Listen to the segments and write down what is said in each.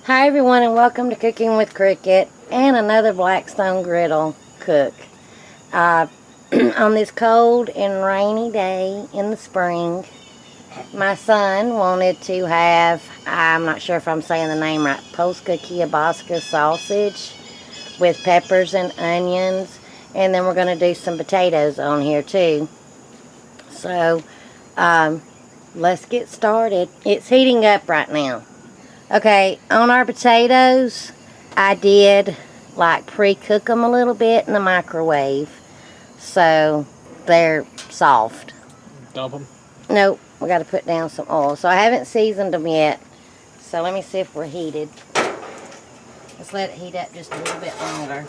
Hi everyone, and welcome to Cooking with Cricket and another Blackstone Griddle cook. On this cold and rainy day in the spring, my son wanted to have, I'm not sure if I'm saying the name right, Polska Kielbasa sausage with peppers and onions, and then we're going to do some potatoes on here too. So, let's get started. It's heating up right now. Okay, on our potatoes, I did like pre-cook them a little bit in the microwave so they're soft. Dump them? Nope, we got to put down some oil. So I haven't seasoned them yet. So let me see if we're heated. Let's let it heat up just a little bit longer.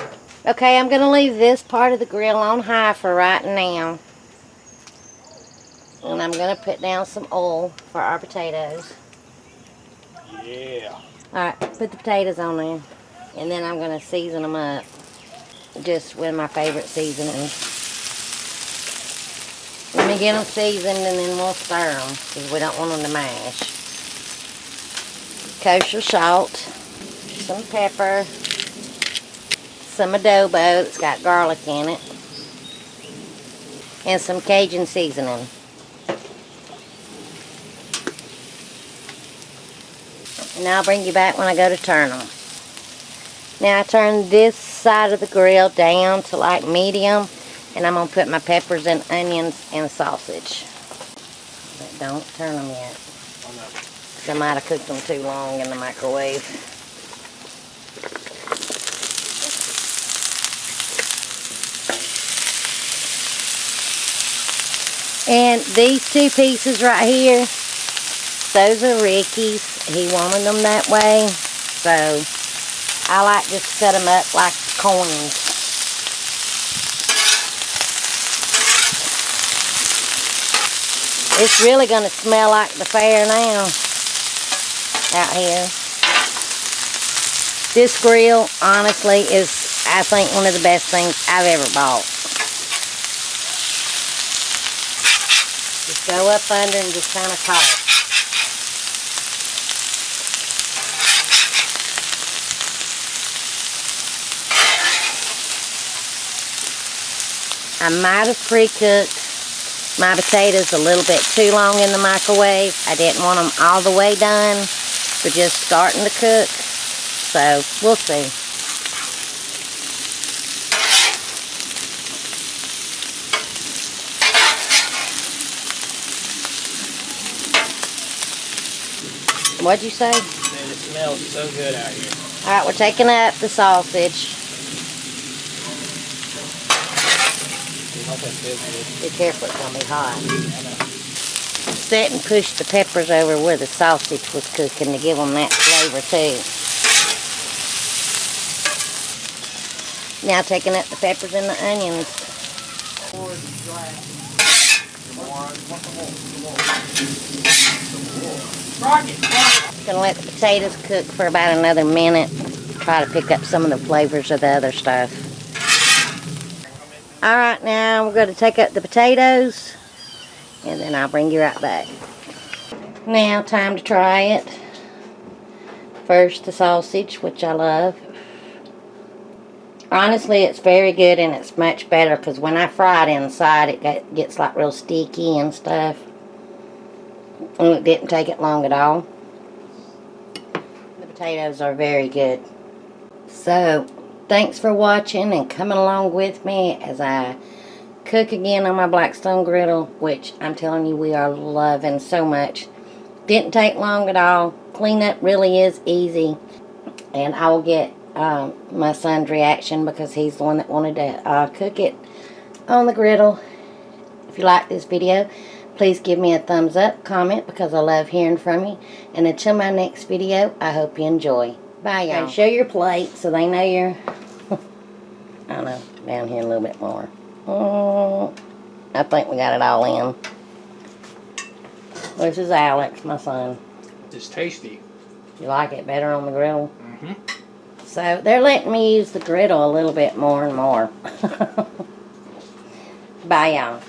Okay, I'm going to leave this part of the grill on high for right now. And I'm going to put down some oil for our potatoes. Yeah. Alright, put the potatoes on there. And then I'm going to season them up. Just with my favorite seasonings. Let me get them seasoned and then we'll stir them. Because we don't want them to mash. Kosher salt. Some pepper. Some adobo that's got garlic in it. And some Cajun seasoning. And I'll bring you back when I go to turn them. Now I turn this side of the grill down to like medium. And I'm going to put my peppers and onions and sausage. But don't turn them yet. Oh, no. Because I might have cooked them too long in the microwave. And these two pieces right here, those are Ricky's. He wanted them that way, so I like just to cut them up like coins. It's really going to smell like the fair now out here. This grill, honestly, is, I think, one of the best things I've ever bought. Just go up under and just kind of toss. I might have pre-cooked my potatoes a little bit too long in the microwave. I didn't want them all the way done. We're just starting to cook. So, we'll see. What'd you say? Man, it smells so good out here. Alright, we're taking up the sausage. Be careful, it's going to be hot. Set and push the peppers over where the sausage was cooking to give them that flavor too. Now taking up the peppers and the onions. Gonna let the potatoes cook for about another minute. Try to pick up some of the flavors of the other stuff. Alright, now we're going to take up the potatoes. And then I'll bring you right back. Now, time to try it. First, the sausage, which I love. Honestly, it's very good and it's much better because when I fry it inside, it gets like real sticky and stuff. And it didn't take it long at all. The potatoes are very good. So, thanks for watching and coming along with me as I cook again on my Blackstone Griddle, which I'm telling you we are loving so much. Didn't take long at all. Cleanup really is easy. And I will get my son's reaction because he's the one that wanted to cook it on the griddle. If you like this video, please give me a thumbs up, comment, because I love hearing from you. And until my next video, I hope you enjoy. Bye, y'all. Show your plate so they know you're... I don't know, down here a little bit more. I think we got it all in. This is Alex, my son. It's tasty. You like it better on the griddle? Mm-hmm. So, they're letting me use the griddle a little bit more and more. Bye, y'all.